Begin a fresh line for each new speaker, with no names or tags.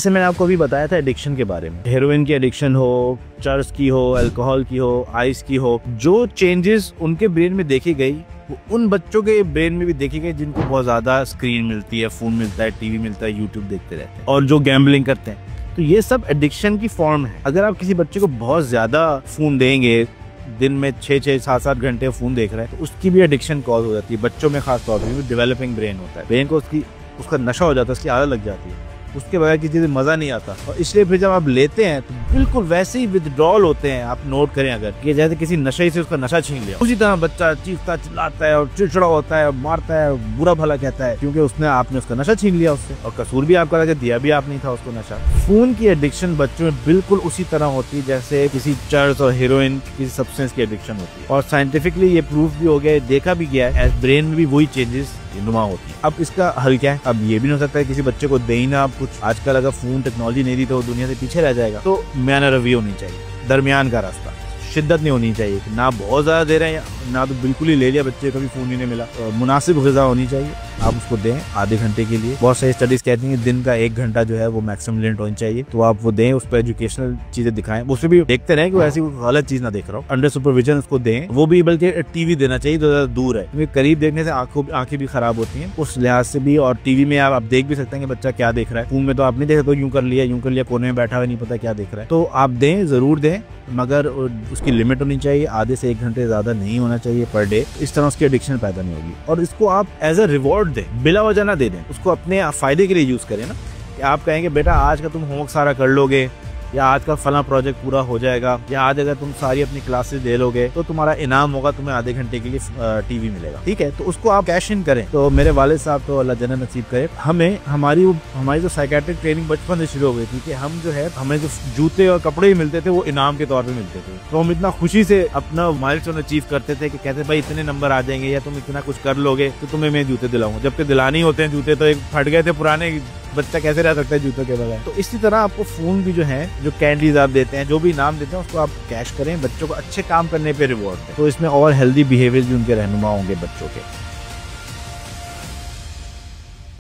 जैसे मैंने आपको अभी बताया था एडिक्शन के बारे में, हेरोइन की एडिक्शन हो, चर्च की हो, अल्कोहल की हो, आइस की हो, जो चेंजेस उनके ब्रेन में देखी गई वो उन बच्चों के ब्रेन में भी देखी गई जिनको बहुत ज्यादा स्क्रीन मिलती है, फोन मिलता है, टीवी मिलता है, यूट्यूब देखते रहते हैं और जो गैम्बलिंग करते हैं। तो ये सब एडिक्शन की फॉर्म है। अगर आप किसी बच्चे को बहुत ज्यादा फोन देंगे, दिन में 6-6, 7-7 घंटे फोन देख रहे हैं, तो उसकी भी एडिक्शन कॉज हो जाती है। बच्चों में खास तौर पर डेवलपिंग ब्रेन होता है, ब्रेन को उसका नशा हो जाता है, उसकी आदत लग जाती है, उसके बगैर किसी चीज़ मजा नहीं आता। और इसलिए फिर जब आप लेते हैं तो बिल्कुल वैसे ही विथड्रॉल होते हैं। आप नोट करें अगर कि जैसे किसी नशे से उसका नशा छीन लिया, उसी तरह बच्चा चीखता चिल्लाता है और चिड़चिड़ा होता है और मारता है, बुरा भला कहता है, क्योंकि आपने उसका नशा छीन लिया उससे, और कसूर भी आपका था, दिया भी आप नहीं था उसको नशा। फोन की एडिक्शन बच्चों में बिल्कुल उसी तरह होती है जैसे किसी चर्च और हीरोइन किसी सब्सटेंस की एडिक्शन होती है। और साइंटिफिकली ये प्रूफ भी हो गया, देखा भी गया है, ब्रेन में भी वही चेंजेस नुमा होती है। अब इसका हल क्या है? अब ये भी नहीं हो सकता है किसी बच्चे को दे ही ना आप कुछ। आजकल अगर फोन टेक्नोलॉजी नहीं दी तो दुनिया से पीछे रह जाएगा। तो मैनर रवि होनी चाहिए, दरमियान का रास्ता, शिद्दत नहीं होनी चाहिए, ना बहुत ज्यादा दे रहे हैं ना तो बिल्कुल ही ले लिया, बच्चे को भी फोन ही नहीं मिला। मुनासिब ग़िज़ा होनी चाहिए, आप उसको दें आधे घंटे के लिए। बहुत सारी स्टडीज कहती हैं दिन का 1 घंटा जो है वो मैक्सिमम लिमिट होनी चाहिए, तो आप वो दें, उस पर एजुकेशनल चीजें दिखाएं, उससे भी देखते रहें कि वो ऐसी गलत चीज ना देख रहा हो, अंडर सुपरविजन उसको दें। वो भी बल्कि टीवी देना चाहिए तो ज्यादा दूर है, क्योंकि करीब देखने से आंखें भी खराब होती हैं उस लिहाज से भी। और टीवी में आप देख भी सकते हैं कि बच्चा क्या देख रहा है, फोन में तो आप नहीं देख सकते, यूं कर लिया कोने में बैठा हुआ, नहीं पता क्या देख रहा है। तो आप दें, जरूर दें, मगर उसकी लिमिट होनी चाहिए, आधे से 1 घंटे ज्यादा नहीं होना चाहिए पर डे। इस तरह उसकी एडिक्शन पैदा नहीं होगी। और इसको आप एज अ रिवॉर्ड दें, बिला वजह ना दे दें, उसको अपने फायदे के लिए यूज करें ना। कि आप कहेंगे बेटा आज का तुम होमवर्क सारा कर लोगे, या आज का फला प्रोजेक्ट पूरा हो जाएगा, या आज अगर तुम सारी अपनी क्लासेस दे लोगे तो तुम्हारा इनाम होगा, तुम्हें आधे घंटे के लिए टीवी मिलेगा, ठीक है। तो उसको आप कैश इन करें। तो मेरे वालिद साहब तो अल्लाह जन्नत नसीब करे, हमारी जो साइकेट्रिक ट्रेनिंग बचपन से शुरू हो गई थी कि हम जो है, हमें जो जूते और कपड़े ही मिलते थे वो इनाम के तौर पे मिलते थे। तो हम इतना खुशी से अपना माइलस्टोन अचीव करते थे कि कहते भाई इतने नंबर आ जाएंगे या तुम इतना कुछ कर लोगे तो तुम्हें मैं जूते दिलाऊंगा, जबकि दिलाने होते हैं जूते, तो एक फट गए थे पुराने, बच्चा कैसे रह सकता है जूतों के बगैर। तो इसी तरह आपको फोन भी जो है, जो कैंडीज आप देते हैं, जो भी इनाम देते हैं, उसको आप कैश करें, बच्चों को अच्छे काम करने पे रिवॉर्ड दें, तो इसमें और हेल्दी बिहेवियर भी उनके रहनुमा होंगे बच्चों के।